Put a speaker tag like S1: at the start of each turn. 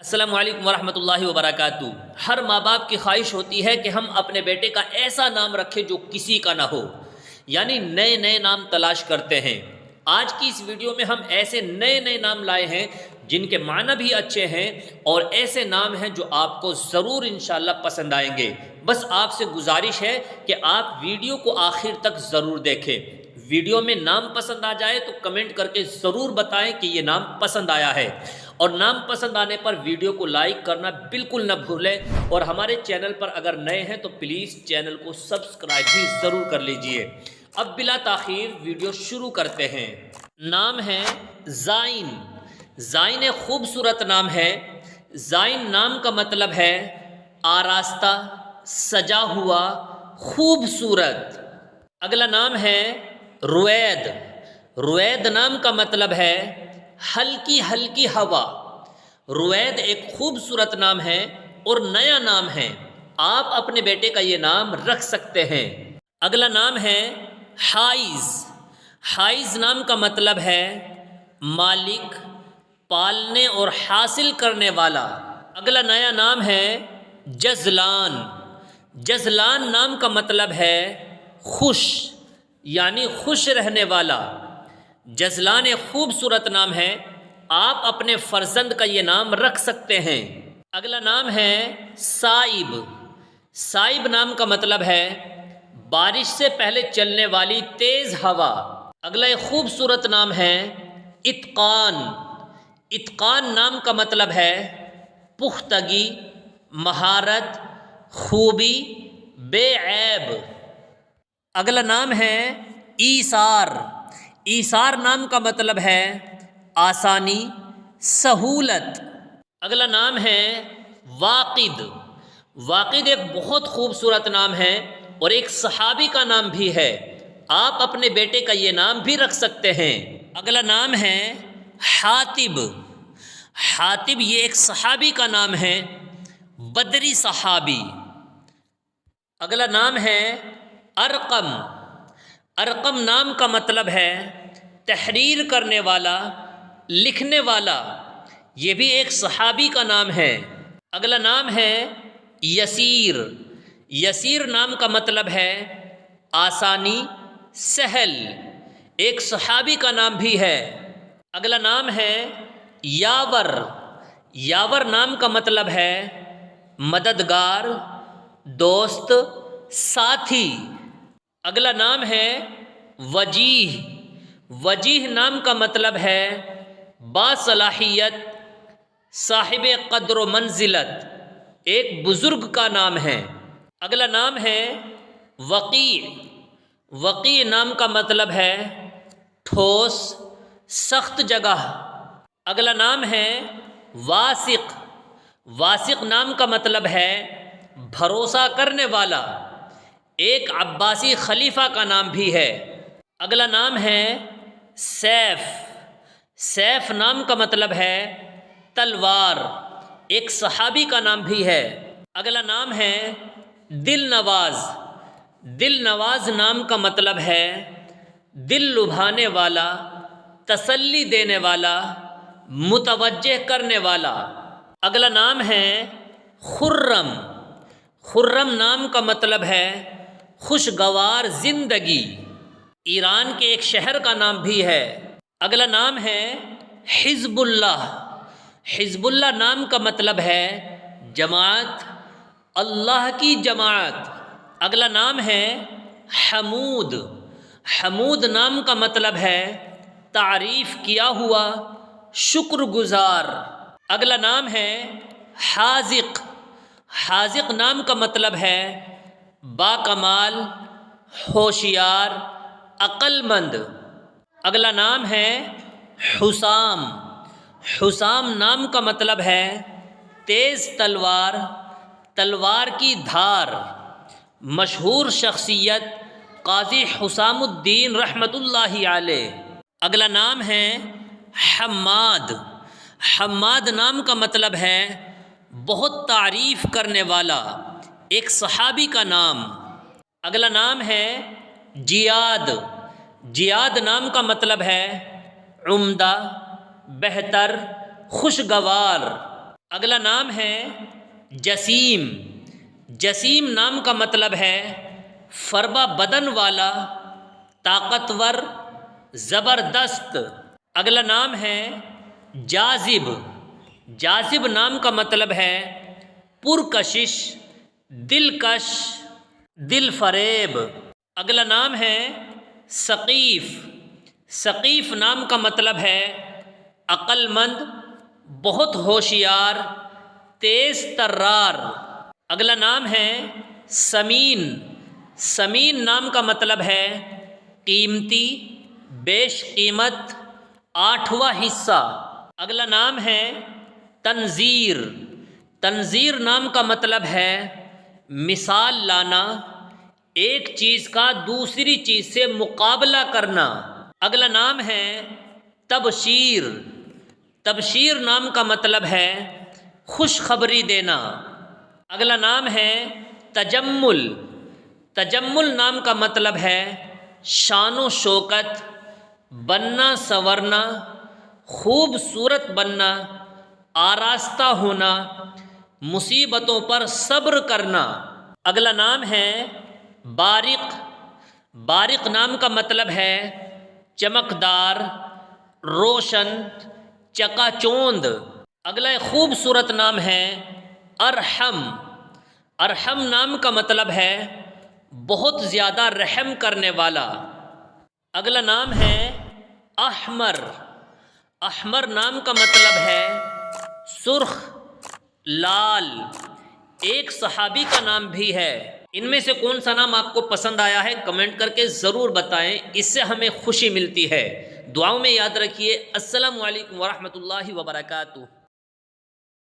S1: السلام علیکم ورحمۃ اللہ وبرکاتہ۔ ہر ماں باپ کی خواہش ہوتی ہے کہ ہم اپنے بیٹے کا ایسا نام رکھیں جو کسی کا نہ ہو، یعنی نئے نئے نام تلاش کرتے ہیں۔ آج کی اس ویڈیو میں ہم ایسے نئے نئے نام لائے ہیں جن کے معنی بھی اچھے ہیں اور ایسے نام ہیں جو آپ کو ضرور انشاءاللہ پسند آئیں گے۔ بس آپ سے گزارش ہے کہ آپ ویڈیو کو آخر تک ضرور دیکھیں۔ ویڈیو میں نام پسند آ جائے تو کمنٹ کر کے ضرور بتائیں کہ یہ نام پسند آیا ہے، اور نام پسند آنے پر ویڈیو کو لائک کرنا بالکل نہ بھولیں، اور ہمارے چینل پر اگر نئے ہیں تو پلیز چینل کو سبسکرائب بھی ضرور کر لیجئے۔ اب بلا تاخیر ویڈیو شروع کرتے ہیں۔ نام ہے زائن۔ زائن ایک خوبصورت نام ہے۔ زائن نام کا مطلب ہے آراستہ، سجا ہوا، خوبصورت۔ اگلا نام ہے روید۔ روید نام کا مطلب ہے ہلکی ہلکی ہوا۔ روید ایک خوبصورت نام ہے اور نیا نام ہے، آپ اپنے بیٹے کا یہ نام رکھ سکتے ہیں۔ اگلا نام ہے حائز۔ حائز نام کا مطلب ہے مالک، پالنے اور حاصل کرنے والا۔ اگلا نیا نام ہے جزلان۔ جزلان نام کا مطلب ہے خوش، یعنی خوش رہنے والا۔ جزلان ایک خوبصورت نام ہے، آپ اپنے فرزند کا یہ نام رکھ سکتے ہیں۔ اگلا نام ہے سائب۔ سائب نام کا مطلب ہے بارش سے پہلے چلنے والی تیز ہوا۔ اگلا ایک خوبصورت نام ہے اتقان۔ اتقان نام کا مطلب ہے پختگی، مہارت، خوبی، بے عیب۔ اگلا نام ہے ایثار۔ ایثار نام کا مطلب ہے آسانی، سہولت۔ اگلا نام ہے واقد۔ واقد ایک بہت خوبصورت نام ہے اور ایک صحابی کا نام بھی ہے، آپ اپنے بیٹے کا یہ نام بھی رکھ سکتے ہیں۔ اگلا نام ہے حاتب۔ حاتب یہ ایک صحابی کا نام ہے، بدری صحابی۔ اگلا نام ہے ارقم۔ ارقم نام کا مطلب ہے تحریر کرنے والا، لکھنے والا، یہ بھی ایک صحابی کا نام ہے۔ اگلا نام ہے یسیر۔ یسیر نام کا مطلب ہے آسانی، سہل، ایک صحابی کا نام بھی ہے۔ اگلا نام ہے یاور۔ یاور نام کا مطلب ہے مددگار، دوست، ساتھی۔ اگلا نام ہے وجیہ۔ وجیہ نام کا مطلب ہے باصلاحیت، صاحب قدر و منزلت، ایک بزرگ کا نام ہے۔ اگلا نام ہے وقیع۔ وقیع نام کا مطلب ہے ٹھوس، سخت جگہ۔ اگلا نام ہے واثق۔ واثق نام کا مطلب ہے بھروسہ کرنے والا، ایک عباسی خلیفہ کا نام بھی ہے۔ اگلا نام ہے سیف۔ سیف نام کا مطلب ہے تلوار، ایک صحابی کا نام بھی ہے۔ اگلا نام ہے دل نواز۔ دل نواز نام کا مطلب ہے دل لبھانے والا، تسلی دینے والا، متوجہ کرنے والا۔ اگلا نام ہے خرم۔ خرم نام کا مطلب ہے خوشگوار زندگی، ایران کے ایک شہر کا نام بھی ہے۔ اگلا نام ہے حزب اللہ۔ حزب اللہ نام کا مطلب ہے جماعت، اللہ کی جماعت۔ اگلا نام ہے حمود۔ حمود نام کا مطلب ہے تعریف کیا ہوا، شکر گزار۔ اگلا نام ہے حاذق۔ حاذق نام کا مطلب ہے باکمال، ہوشیار، عقل مند۔ اگلا نام ہے حسام۔ حسام نام کا مطلب ہے تیز تلوار، تلوار کی دھار۔ مشہور شخصیت قاضی حسام الدین رحمۃ اللہ علیہ۔ اگلا نام ہے حماد۔ حماد نام کا مطلب ہے بہت تعریف کرنے والا، ایک صحابی کا نام۔ اگلا نام ہے جیاد۔ جیاد نام کا مطلب ہے عمدہ، بہتر، خوشگوار۔ اگلا نام ہے جسیم۔ جسیم نام کا مطلب ہے فربا بدن والا، طاقتور، زبردست۔ اگلا نام ہے جاذب۔ جاذب نام کا مطلب ہے پرکشش، دلکش، دل فریب۔ اگلا نام ہے ثقیف۔ ثقیف نام کا مطلب ہے عقل مند، بہت ہوشیار، تیز ترار۔ اگلا نام ہے ثمین۔ ثمین نام کا مطلب ہے قیمتی، بیش قیمت، آٹھواں حصہ۔ اگلا نام ہے تنذیر۔ تنذیر نام کا مطلب ہے مثال لانا، ایک چیز کا دوسری چیز سے مقابلہ کرنا۔ اگلا نام ہے تبشیر۔ تبشیر نام کا مطلب ہے خوشخبری دینا۔ اگلا نام ہے تجمل۔ تجمل نام کا مطلب ہے شان و شوکت، بننا سنورنا، خوبصورت بننا، آراستہ ہونا، مصیبتوں پر صبر کرنا۔ اگلا نام ہے بارق۔ بارق نام کا مطلب ہے چمکدار، روشن، چکا چوند۔ اگلا خوبصورت نام ہے ارحم۔ ارحم نام کا مطلب ہے بہت زیادہ رحم کرنے والا۔ اگلا نام ہے احمر۔ احمر نام کا مطلب ہے سرخ، لال۔ ایک صحابی کا نام بھی ہے۔ ان میں سے کون سا نام آپ کو پسند آیا ہے کمنٹ کر کے ضرور بتائیں، اس سے ہمیں خوشی ملتی ہے۔ دعاؤں میں یاد رکھیے۔ السلام علیکم ورحمۃ اللہ وبرکاتہ۔